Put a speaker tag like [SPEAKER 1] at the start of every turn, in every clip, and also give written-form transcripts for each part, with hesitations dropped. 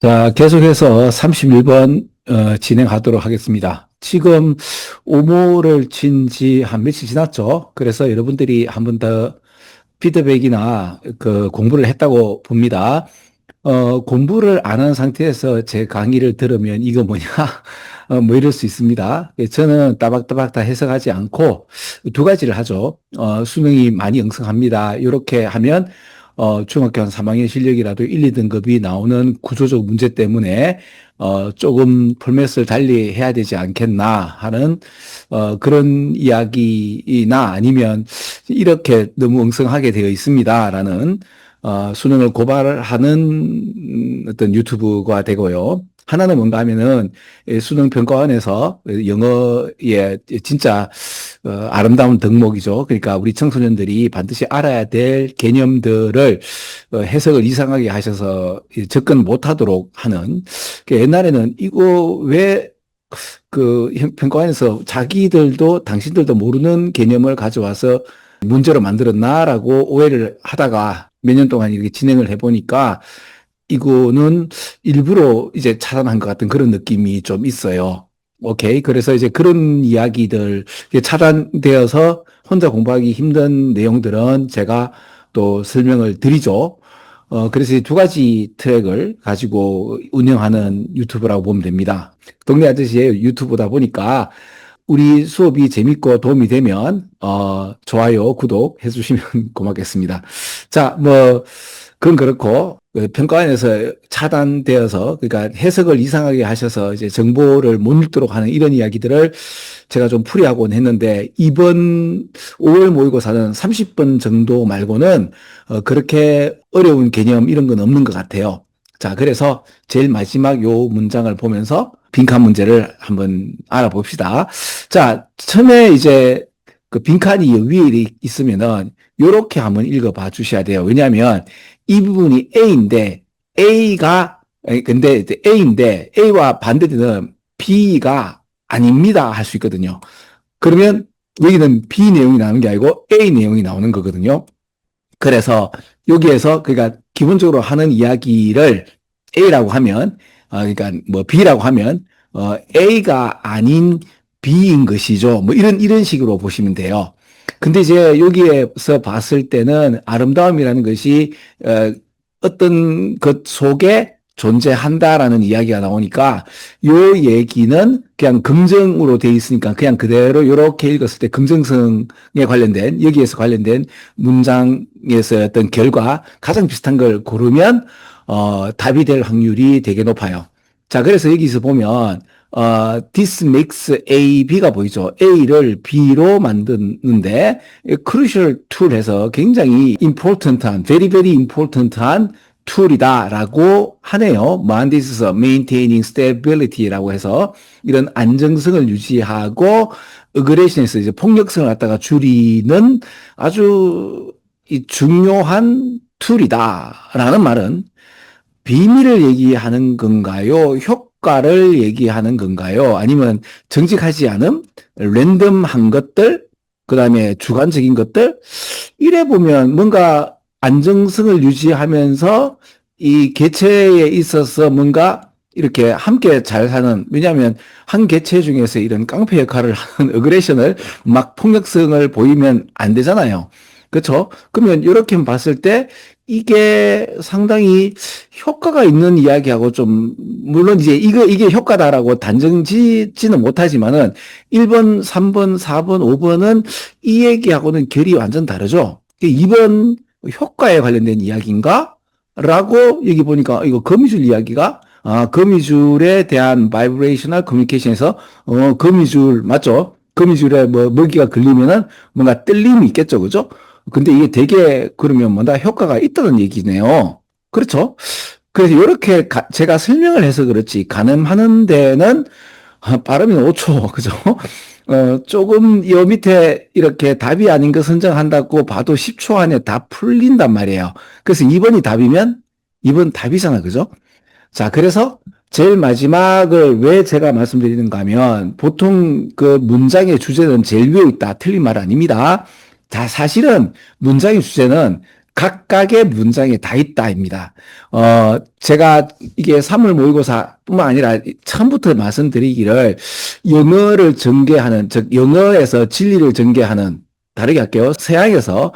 [SPEAKER 1] 자, 계속해서 31번 진행하도록 하겠습니다. 지금 오모를 친 지 한 며칠 지났죠. 그래서 여러분들이 한 번 더 피드백이나 그 공부를 했다고 봅니다. 공부를 안 한 상태에서 제 강의를 들으면 이거 뭐냐, 뭐 이럴 수 있습니다. 저는 따박따박 다 해석하지 않고 두 가지를 하죠. 수능이 많이 응성합니다. 이렇게 하면 중학교 한 3학년 실력이라도 1, 2등급이 나오는 구조적 문제 때문에 조금 포맷을 달리 해야 되지 않겠나 하는 그런 이야기나 아니면 이렇게 너무 엉성하게 되어 있습니다라는 수능을 고발하는 어떤 유튜브가 되고요. 하나는 뭔가 하면은 수능 평가원에서 영어의 진짜 아름다운 덕목이죠. 그러니까 우리 청소년들이 반드시 알아야 될 개념들을 해석을 이상하게 하셔서 접근 못하도록 하는. 옛날에는 이거 왜 평가원에서 자기들도 당신들도 모르는 개념을 가져와서 문제로 만들었나라고 오해를 하다가 몇 년 동안 이렇게 진행을 해보니까 이거는 일부러 이제 차단한 것 같은 그런 느낌이 좀 있어요. 오케이. 그래서 이제 그런 이야기들 차단되어서 혼자 공부하기 힘든 내용들은 제가 또 설명을 드리죠. 그래서 이 두 가지 트랙을 가지고 운영하는 유튜브라고 보면 됩니다. 동네 아저씨의 유튜브다 보니까 우리 수업이 재밌고 도움이 되면, 좋아요, 구독 해주시면 고맙겠습니다. 자, 그건 그렇고, 평가원에서 차단되어서, 그러니까 해석을 이상하게 하셔서 이제 정보를 못 읽도록 하는 이런 이야기들을 제가 좀 풀이하곤 했는데, 이번 5월 모의고사는 30번 정도 말고는, 그렇게 어려운 개념 이런 건 없는 것 같아요. 자, 그래서 제일 마지막 요 문장을 보면서 빈칸 문제를 한번 알아봅시다. 자, 처음에 이제 그 빈칸이 위에 있으면은 요렇게 한번 읽어봐 주셔야 돼요. 왜냐하면 이 부분이 A인데 근데 이제 A인데 A와 반대되는 B가 아닙니다 할 수 있거든요. 그러면 여기는 B 내용이 나오는 게 아니고 A 내용이 나오는 거거든요. 그래서 여기에서 그러니까 기본적으로 하는 이야기를 A라고 하면 그러니까 뭐 B라고 하면 A가 아닌 B인 것이죠. 뭐 이런 식으로 보시면 돼요. 근데 이제 여기에서 봤을 때는 아름다움이라는 것이 어떤 것 속에 존재한다라는 이야기가 나오니까 요 얘기는 그냥 긍정으로 돼 있으니까 그냥 그대로 이렇게 읽었을 때 긍정성에 관련된 여기에서 관련된 문장에서 어떤 결과 가장 비슷한 걸 고르면 답이 될 확률이 되게 높아요. 자, 그래서 여기서 보면 this makes A, B가 보이죠. A를 B로 만드는데 crucial tool 해서 굉장히 important한, very very important한 툴이다라고 하네요. This is maintaining stability라고 해서 이런 안정성을 유지하고 aggression에서 이제 폭력성을 갖다가 줄이는 아주 중요한 툴이다라는 말은 비밀을 얘기하는 건가요? 효과를 얘기하는 건가요? 아니면 정직하지 않음? 랜덤한 것들? 그 다음에 주관적인 것들? 이래 보면 뭔가 안정성을 유지하면서 이 개체에 있어서 뭔가 이렇게 함께 잘 사는, 왜냐하면 한 개체 중에서 이런 깡패 역할을 하는 어그레션을 막 폭력성을 보이면 안 되잖아요. 그렇죠? 그러면 이렇게 봤을 때 이게 상당히 효과가 있는 이야기하고 좀, 물론 이제 이게 효과다라고 단정 짓지는 못하지만은 1번, 3번, 4번, 5번은 이 얘기하고는 결이 완전 다르죠. 2번 효과에 관련된 이야기인가? 라고 여기 보니까 이거 거미줄 이야기가 거미줄에 대한 바이브레이셔널 커뮤니케이션에서 거미줄 맞죠? 거미줄에 먹이가 걸리면은 뭔가 뜰림이 있겠죠. 그죠? 근데 이게 되게 그러면 뭐다 효과가 있다는 얘기네요. 그렇죠? 그래서 이렇게 제가 설명을 해서 그렇지 가늠하는 데는 빠르면 5초 그죠? 조금 요 밑에 이렇게 답이 아닌 거 선정한다고 봐도 10초 안에 다 풀린단 말이에요. 그래서 2번이 답이면 2번 답이잖아. 그죠? 자, 그래서 제일 마지막을 왜 제가 말씀드리는가 하면 보통 그 문장의 주제는 제일 위에 있다. 틀린 말 아닙니다. 자, 사실은 문장의 주제는 각각의 문장에 다 있다입니다. 제가 이게 사물 모의고사뿐만 아니라 처음부터 말씀드리기를 영어를 전개하는, 즉 영어에서 진리를 전개하는, 다르게 할게요. 서양에서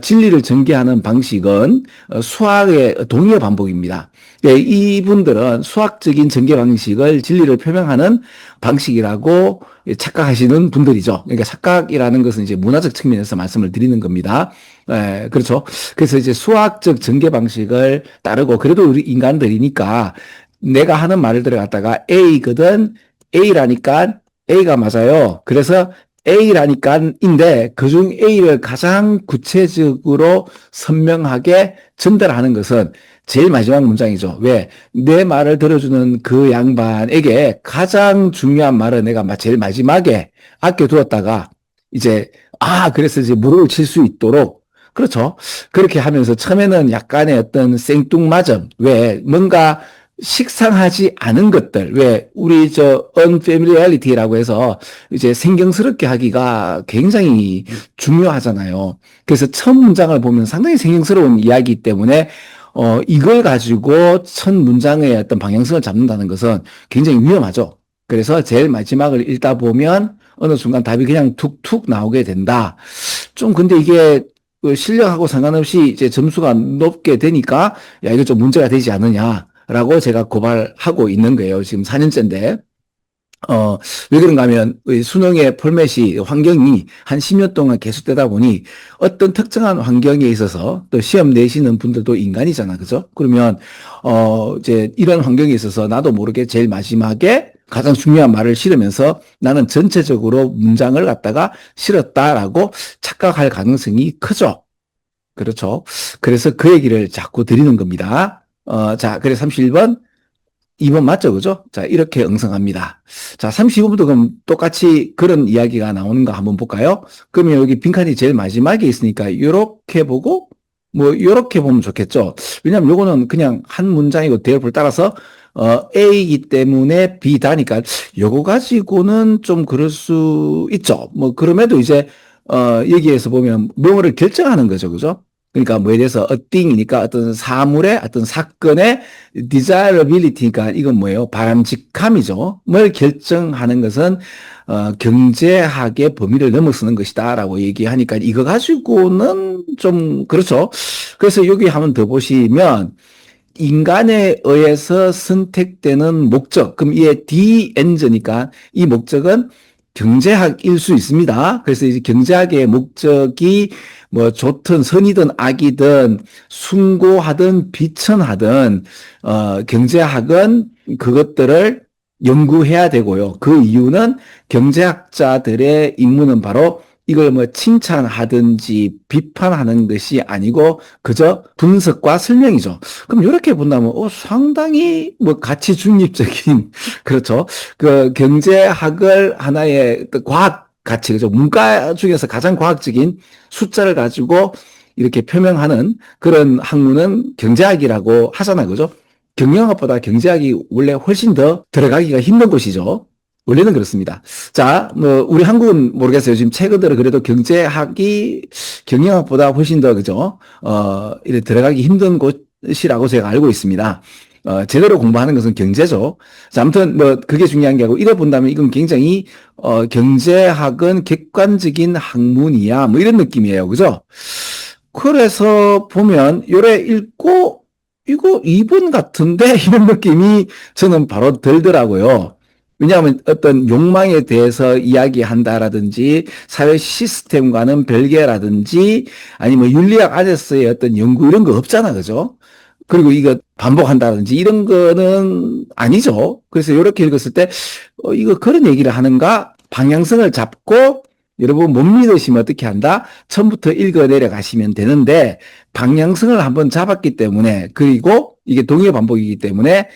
[SPEAKER 1] 진리를 전개하는 방식은 수학의 동의어 반복입니다. 예, 이분들은 수학적인 전개 방식을 진리를 표명하는 방식이라고 착각하시는 분들이죠. 그러니까 착각이라는 것은 이제 문화적 측면에서 말씀을 드리는 겁니다. 예, 그렇죠. 그래서 이제 수학적 전개 방식을 따르고, 그래도 우리 인간들이니까 내가 하는 말을 들어갔다가 A거든, A라니까 A가 맞아요. 그래서 A라니까인데 그중 A를 가장 구체적으로 선명하게 전달하는 것은 제일 마지막 문장이죠. 왜? 내 말을 들어주는 그 양반에게 가장 중요한 말은 내가 제일 마지막에 아껴두었다가 이제 그래서 이제 무릎을 칠 수 있도록, 그렇죠. 그렇게 하면서 처음에는 약간의 어떤 생뚱맞음, 왜 뭔가 식상하지 않은 것들, 왜 우리 unfamiliarity라고 해서 이제 생경스럽게 하기가 굉장히 중요하잖아요. 그래서 첫 문장을 보면 상당히 생경스러운 이야기 때문에 이걸 가지고 첫 문장의 어떤 방향성을 잡는다는 것은 굉장히 위험하죠. 그래서 제일 마지막을 읽다 보면 어느 순간 답이 그냥 툭툭 나오게 된다. 좀 근데 이게 그 실력하고 상관없이 이제 점수가 높게 되니까 야, 이거 좀 문제가 되지 않느냐라고 제가 고발하고 있는 거예요. 지금 4년째인데. 왜 그런가 하면 수능의 포맷이 환경이 한 10년 동안 계속되다 보니 어떤 특정한 환경에 있어서 또 시험 내시는 분들도 인간이잖아. 그죠? 그러면 이제 이런 환경에 있어서 나도 모르게 제일 마지막에 가장 중요한 말을 실으면서 나는 전체적으로 문장을 갖다가 실었다라고 착각할 가능성이 크죠. 그렇죠. 그래서 그 얘기를 자꾸 드리는 겁니다. 자, 그래서 31번, 2번 맞죠? 그죠? 자, 이렇게 응성합니다. 자, 32번부터 그럼 똑같이 그런 이야기가 나오는가 한번 볼까요? 그러면 여기 빈칸이 제일 마지막에 있으니까 요렇게 보고 요렇게 보면 좋겠죠? 왜냐면 요거는 그냥 한 문장이고 대역을 따라서 A이기 때문에 B다니까 요거 가지고는 좀 그럴 수 있죠. 그럼에도 이제 여기에서 보면 뭐를 결정하는 거죠. 그죠? 그러니까 뭐에 대해서 a thing이니까 어떤 사물의 어떤 사건의 desirability니까 이건 뭐예요? 바람직함이죠. 뭘 결정하는 것은 경제학의 범위를 넘어서는 것이다라고 얘기하니까 이거 가지고는 좀 그렇죠. 그래서 여기 한번 더 보시면 인간에 의해서 선택되는 목적, 그럼 이게 the end니까 이 목적은 경제학일 수 있습니다. 그래서 이제 경제학의 목적이 뭐 좋든 선이든 악이든 숭고하든 비천하든 경제학은 그것들을 연구해야 되고요. 그 이유는 경제학자들의 임무는 바로 이걸 뭐 칭찬하든지 비판하는 것이 아니고 그저 분석과 설명이죠. 그럼 이렇게 본다면 상당히 뭐 가치 중립적인 그렇죠. 그 경제학을 하나의 과학 가치, 그죠? 문과 중에서 가장 과학적인 숫자를 가지고 이렇게 표명하는 그런 학문은 경제학이라고 하잖아요. 그죠? 경영학보다 경제학이 원래 훨씬 더 들어가기가 힘든 곳이죠. 원래는 그렇습니다. 자, 우리 한국은 모르겠어요. 지금 최근 들어 그래도 경제학이 경영학보다 훨씬 더, 그죠? 이래 들어가기 힘든 곳이라고 제가 알고 있습니다. 제대로 공부하는 것은 경제죠. 자, 아무튼 그게 중요한 게 아니고 이래 본다면 이건 굉장히 경제학은 객관적인 학문이야. 이런 느낌이에요. 그죠? 그래서 보면 요래 읽고 이거 2번 같은데 이런 느낌이 저는 바로 들더라고요. 왜냐하면 어떤 욕망에 대해서 이야기한다라든지 사회 시스템과는 별개라든지 아니면 윤리학 안에서의 어떤 연구 이런 거 없잖아. 그죠? 그리고 이거 반복한다든지 이런 거는 아니죠. 그래서 이렇게 읽었을 때 이거 그런 얘기를 하는가 방향성을 잡고 여러분 못 믿으시면 어떻게 한다? 처음부터 읽어 내려가시면 되는데 방향성을 한번 잡았기 때문에 그리고 이게 동의 반복이기 때문에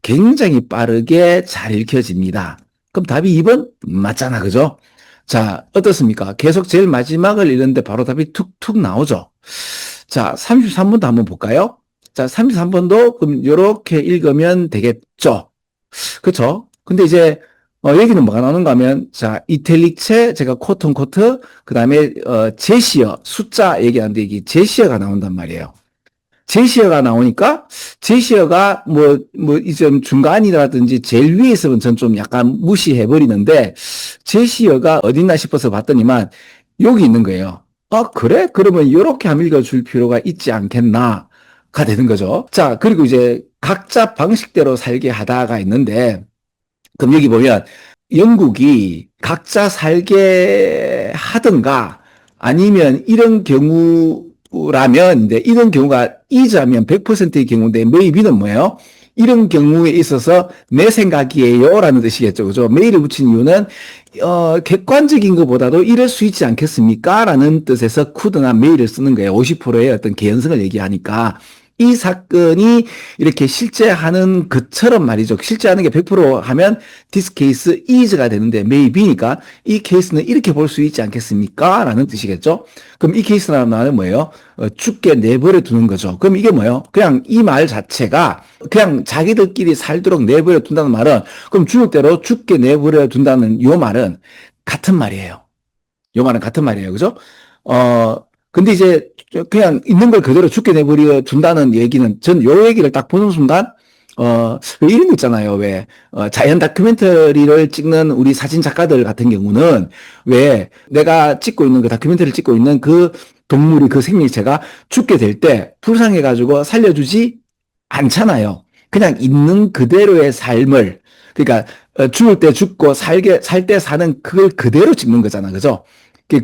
[SPEAKER 1] 굉장히 빠르게 잘 읽혀집니다. 그럼 답이 2번 맞잖아. 그죠? 자, 어떻습니까? 계속 제일 마지막을 읽는데 바로 답이 툭툭 나오죠. 자, 33번도 한번 볼까요? 자, 33번도 그럼 이렇게 읽으면 되겠죠. 그렇죠? 근데 이제 여기는 뭐가 나오는가 하면, 자, 이탈릭체, 제가 코트 온 코트, 그 다음에, 제시어, 숫자 얘기하는데 이게 제시어가 나온단 말이에요. 제시어가 나오니까, 제시어가 이제 중간이라든지 제일 위에 있으면 전 좀 약간 무시해버리는데, 제시어가 어딨나 싶어서 봤더니만, 여기 있는 거예요. 아, 그래? 그러면 이렇게 한번 읽어줄 필요가 있지 않겠나? 가 되는 거죠. 자, 그리고 이제 각자 방식대로 살게 하다가 있는데, 그럼 여기 보면 영국이 각자 살게 하든가 아니면 이런 경우라면, 근데 이런 경우가 이자면 100%의 경우인데 maybe는 뭐예요? 이런 경우에 있어서 내 생각이에요 라는 뜻이겠죠. 그죠? may를 붙인 이유는 객관적인 것보다도 이럴 수 있지 않겠습니까? 라는 뜻에서 could나 may를 쓰는 거예요. 50%의 어떤 개연성을 얘기하니까. 이 사건이 이렇게 실제 하는 것처럼 말이죠. 실제 하는 게 100% 하면 this case is가 되는데 maybe니까 이 케이스는 이렇게 볼 수 있지 않겠습니까? 라는 뜻이겠죠. 그럼 이 케이스라는 말은 뭐예요? 죽게 내버려 두는 거죠. 그럼 이게 뭐예요? 그냥 이 말 자체가 그냥 자기들끼리 살도록 내버려 둔다는 말은, 그럼 죽을 대로 죽게 내버려 둔다는 요 말은 같은 말이에요. 요 말은 같은 말이에요. 그죠? 근데 이제 그냥 있는 걸 그대로 죽게 내버려 둔다는 얘기는, 전 요 얘기를 딱 보는 순간, 왜 이런 거 있잖아요. 왜, 자연 다큐멘터리를 찍는 우리 사진 작가들 같은 경우는 왜 내가 찍고 있는 그 다큐멘터리를 찍고 있는 그 동물이, 그 생명체가 죽게 될 때 불쌍해가지고 살려주지 않잖아요. 그냥 있는 그대로의 삶을, 그러니까 죽을 때 죽고 살 때 사는 그걸 그대로 찍는 거잖아. 그죠?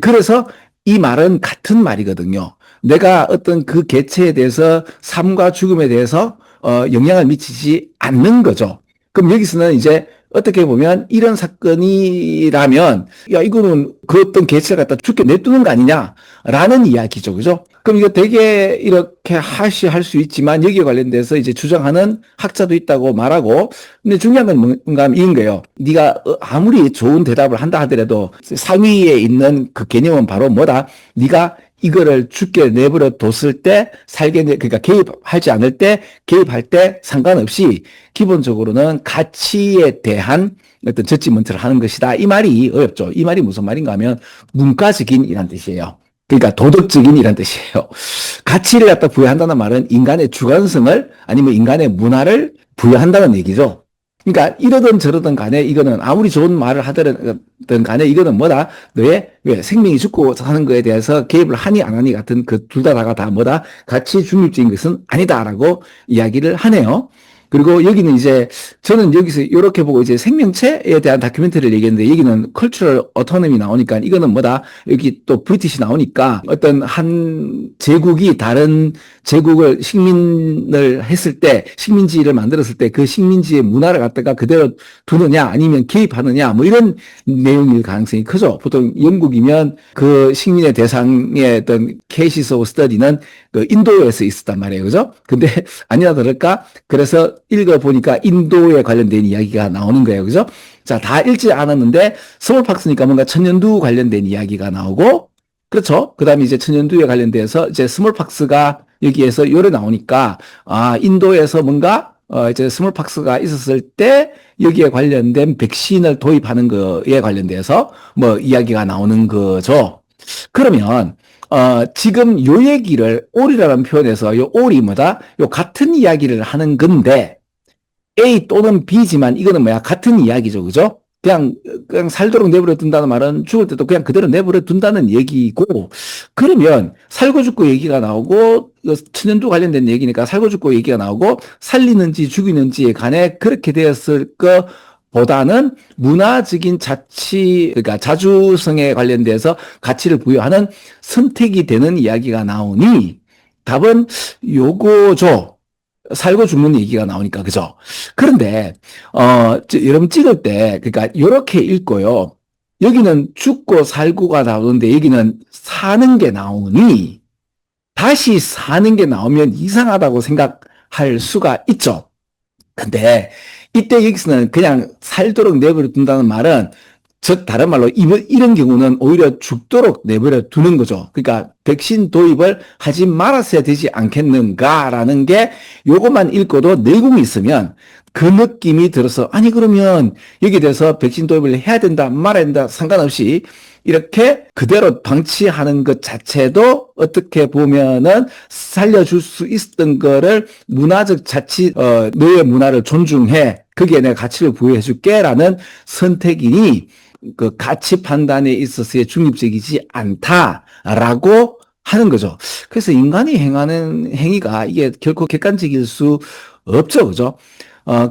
[SPEAKER 1] 그래서 이 말은 같은 말이거든요. 내가 어떤 그 개체에 대해서 삶과 죽음에 대해서 영향을 미치지 않는 거죠. 그럼 여기서는 이제 어떻게 보면 이런 사건이라면, 야, 이거는 그 어떤 개체를 갖다 죽게 내두는 거 아니냐라는 이야기죠. 그죠? 그럼 이거 되게 이렇게 하시할 수 있지만 여기에 관련돼서 이제 주장하는 학자도 있다고 말하고, 근데 중요한 건 뭔가 하면 이런 거예요. 네가 아무리 좋은 대답을 한다 하더라도 상위에 있는 그 개념은 바로 뭐다? 네가 이거를 죽게 내버려 뒀을 때 그러니까 개입하지 않을 때, 개입할 때 상관없이 기본적으로는 가치에 대한 어떤 저지먼트를 하는 것이다. 이 말이 어렵죠. 이 말이 무슨 말인가 하면 문과적인 이란 뜻이에요. 그러니까 도덕적인 이란 뜻이에요. 가치를 갖다 부여한다는 말은 인간의 주관성을, 아니면 인간의 문화를 부여한다는 얘기죠. 그러니까 이러든 저러든 간에 이거는 아무리 좋은 말을 하든 간에 이거는 뭐다? 너의 왜 생명이 죽고 사는 거에 대해서 개입을 하니 안 하니 같은 그 둘 다가 다 뭐다? 가치 중립적인 것은 아니다라고 이야기를 하네요. 그리고 여기는 이제 저는 여기서 이렇게 보고 이제 생명체에 대한 다큐멘터리를 얘기했는데, 여기는 컬처럴 어토노미 나오니까 이거는 뭐다? 여기 또 브리티시 나오니까 어떤 한 제국이 다른 제국을 식민을 했을 때, 식민지를 만들었을 때 그 식민지의 문화를 갖다가 그대로 두느냐 아니면 개입하느냐 뭐 이런 내용일 가능성이 크죠. 보통 영국이면 그 식민의 대상의 어떤 케이시스 오브 스터디는 그 인도에서 있었단 말이에요. 그죠? 근데 아니나 다를까? 그래서 읽어보니까 인도에 관련된 이야기가 나오는 거예요. 그죠? 자, 다 읽지 않았는데 스몰팍스니까 뭔가 천연두 관련된 이야기가 나오고, 그렇죠? 그 다음에 이제 천연두에 관련돼서 이제 스몰팍스가 여기에서 요래 나오니까, 아, 인도에서 뭔가 이제 스몰팍스가 있었을 때 여기에 관련된 백신을 도입하는 거에 관련돼서 뭐 이야기가 나오는 거죠. 그러면 지금 요 얘기를 올이라는 표현에서 요 올이 뭐다? 요 같은 이야기를 하는 건데, A 또는 B지만 이거는 뭐야? 같은 이야기죠. 그죠? 그냥 살도록 내버려 둔다는 말은 죽을 때도 그냥 그대로 내버려 둔다는 얘기고, 그러면 살고 죽고 얘기가 나오고, 천연두 관련된 얘기니까 살고 죽고 얘기가 나오고, 살리는지 죽이는지에 관해 그렇게 되었을 거 보다는 문화적인 그러니까 자주성에 관련돼서 가치를 부여하는 선택이 되는 이야기가 나오니 답은 요거죠. 살고 죽는 얘기가 나오니까, 그죠? 그런데, 여러분 찍을 때, 그러니까, 요렇게 읽고요. 여기는 죽고 살고가 나오는데, 여기는 사는 게 나오니, 다시 사는 게 나오면 이상하다고 생각할 수가 있죠. 근데, 이때 여기서는 그냥 살도록 내버려 둔다는 말은, 즉 다른 말로 이런 경우는 오히려 죽도록 내버려 두는 거죠. 그러니까 백신 도입을 하지 말았어야 되지 않겠는가라는 게, 요것만 읽고도 내공이 있으면 그 느낌이 들어서, 아니, 그러면 여기에 대해서 백신 도입을 해야 된다, 말아야 된다, 상관없이 이렇게 그대로 방치하는 것 자체도 어떻게 보면은 살려줄 수 있었던 거를 문화적 자치, 너의 문화를 존중해. 거기에 내가 가치를 부여해 줄게라는 선택이니 그 가치 판단에 있어서의 중립적이지 않다라고 하는 거죠. 그래서 인간이 행하는 행위가 이게 결코 객관적일 수 없죠. 그죠?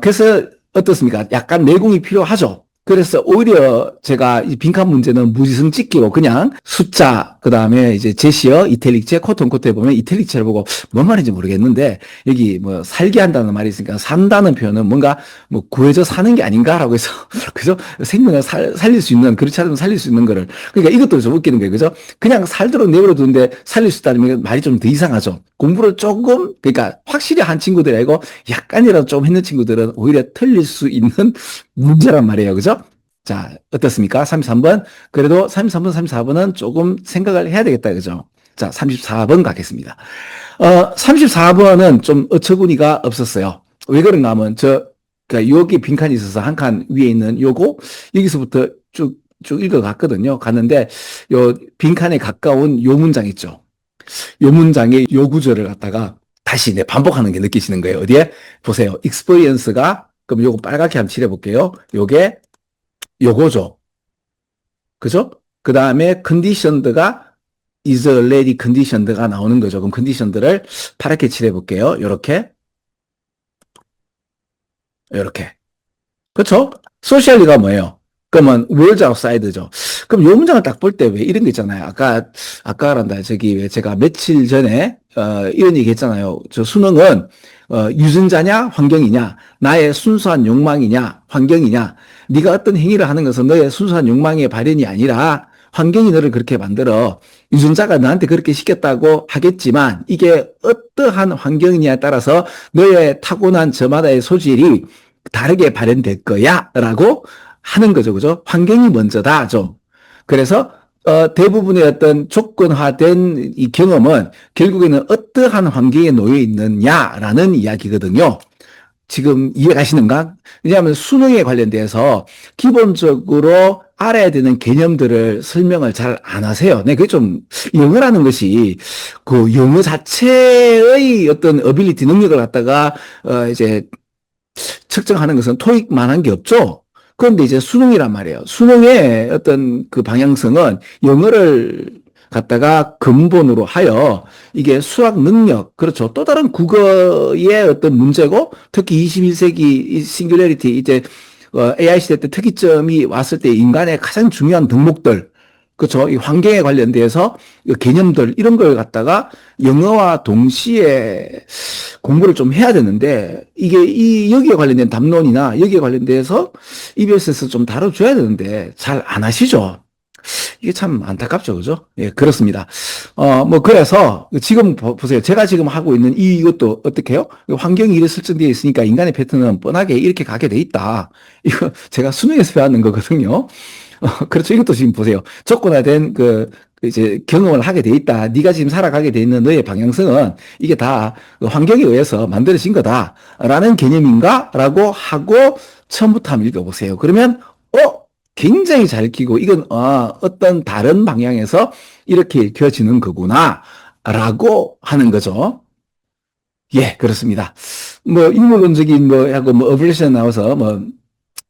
[SPEAKER 1] 그래서 어떻습니까? 약간 내공이 필요하죠. 그래서 오히려 제가 이 빈칸 문제는 무지성 찍기로 그냥 숫자, 그 다음에 이제 제시어, 이탈릭체, 코트온코트에 보면 이탈릭체를 보고 뭔 말인지 모르겠는데 여기 뭐 살게 한다는 말이 있으니까 산다는 표현은 뭔가 뭐 구해져 사는 게 아닌가라고 해서 그죠? 생명을 살릴 수 있는, 그렇지 않으면 살릴 수 있는 거를. 그러니까 이것도 좀 웃기는 거예요. 그죠? 그냥 살도록 내버려 두는데 살릴 수 있다는 말이 좀 더 이상하죠. 공부를 조금, 그러니까 확실히 한 친구들이 아니고 약간이라도 좀 했는 친구들은 오히려 틀릴 수 있는 문제란 말이에요. 그죠? 자, 어떻습니까? 33번. 그래도 33번, 34번은 조금 생각을 해야 되겠다. 그죠? 자, 34번 가겠습니다. 34번은 좀 어처구니가 없었어요. 왜 그런가 하면 그러니까 여기 빈칸이 있어서 한 칸 위에 있는 요거, 여기서부터 쭉 읽어갔거든요. 갔는데, 요 빈칸에 가까운 요 문장 있죠. 요 문장의 요 구절을 갖다가 다시 반복하는 게 느끼시는 거예요. 어디에? 보세요. experience가, 그럼 요거 빨갛게 한번 칠해볼게요. 요게 요거죠. 그죠? 그 다음에 conditioned가 is already conditioned가 나오는 거죠. 그럼 conditioned를 파랗게 칠해볼게요. 요렇게. 요렇게. 그렇죠? socially가 뭐예요? 그러면 words outside죠. 그럼 요 문장을 딱 볼 때 왜 이런 거 있잖아요. 아까란다. 저기 왜 제가 며칠 전에 이런 얘기 했잖아요. 저 수능은 유전자냐 환경이냐, 나의 순수한 욕망이냐 환경이냐, 네가 어떤 행위를 하는 것은 너의 순수한 욕망의 발현이 아니라 환경이 너를 그렇게 만들어. 유전자가 너한테 그렇게 시켰다고 하겠지만 이게 어떠한 환경이냐에 따라서 너의 타고난 저마다의 소질이 다르게 발현될 거야 라고 하는 거죠. 그죠? 환경이 먼저다죠. 그래서 대부분의 어떤 조건화된 이 경험은 결국에는 어떠한 환경에 놓여 있느냐라는 이야기거든요. 지금 이해가시는가? 왜냐하면 수능에 관련돼서 기본적으로 알아야 되는 개념들을 설명을 잘 안 하세요. 네, 그게 좀 영어라는 것이 그 영어 자체의 어떤 어빌리티 능력을 갖다가 이제 측정하는 것은 토익만한 게 없죠. 그런데 이제 수능이란 말이에요. 수능의 어떤 그 방향성은 영어를 갖다가 근본으로 하여 이게 수학 능력, 그렇죠. 또 다른 국어의 어떤 문제고 특히 21세기 싱귤레리티 이제 AI 시대 때 특이점이 왔을 때 인간의 가장 중요한 덕목들, 그렇죠. 이 환경에 관련돼서 개념들 이런 걸 갖다가 영어와 동시에 공부를 좀 해야 되는데 이게 여기에 관련된 담론이나 여기에 관련돼서 EBS에서 좀 다뤄줘야 되는데 잘 안 하시죠. 이게 참 안타깝죠, 그죠? 예, 그렇습니다. 뭐, 그래서, 지금 보세요. 제가 지금 하고 있는 이것도 어떻게 해요? 환경이 이래 설정되어 있으니까 인간의 패턴은 뻔하게 이렇게 가게 돼 있다. 이거 제가 수능에서 배웠는 거거든요. 그렇죠. 이것도 지금 보세요. 조건화된 이제 경험을 하게 돼 있다. 네가 지금 살아가게 돼 있는 너의 방향성은 이게 다 환경에 의해서 만들어진 거다라는 개념인가? 라고 하고 처음부터 한번 읽어보세요. 그러면 굉장히 잘 익히고 이건 어떤 다른 방향에서 이렇게 읽혀지는 거구나 라고 하는 거죠. 예, 그렇습니다. 뭐 인물론적인 하고 어블레이션 나와서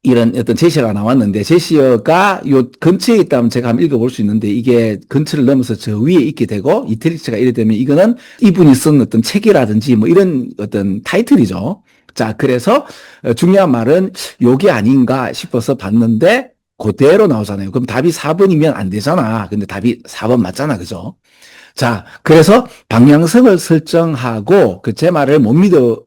[SPEAKER 1] 이런 어떤 제시어가 나왔는데 제시어가 요 근처에 있다면 제가 한번 읽어볼 수 있는데 이게 근처를 넘어서 저 위에 있게 되고 이탈리스가 이래 되면 이거는 이분이 쓴 어떤 책이라든지 뭐 이런 어떤 타이틀이죠. 자, 그래서 중요한 말은 요게 아닌가 싶어서 봤는데 그대로 나오잖아요. 그럼 답이 4번이면 안 되잖아. 근데 답이 4번 맞잖아. 그죠? 자, 그래서 방향성을 설정하고 제 말을 못 믿어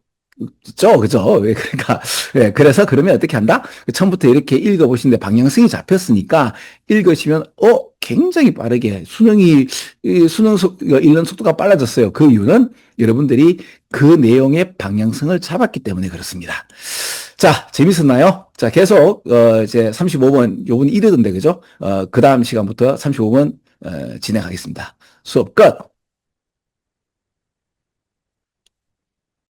[SPEAKER 1] 그죠? 왜, 그러니까, 예, 그래서 그러면 어떻게 한다? 처음부터 이렇게 읽어보시는데 방향성이 잡혔으니까 읽으시면, 굉장히 빠르게 수능 읽는 속도가 빨라졌어요. 그 이유는 여러분들이 그 내용의 방향성을 잡았기 때문에 그렇습니다. 자, 재밌었나요? 자, 계속, 이제 35번, 요번 이르던데, 그죠? 그 다음 시간부터 35번, 진행하겠습니다. 수업 끝!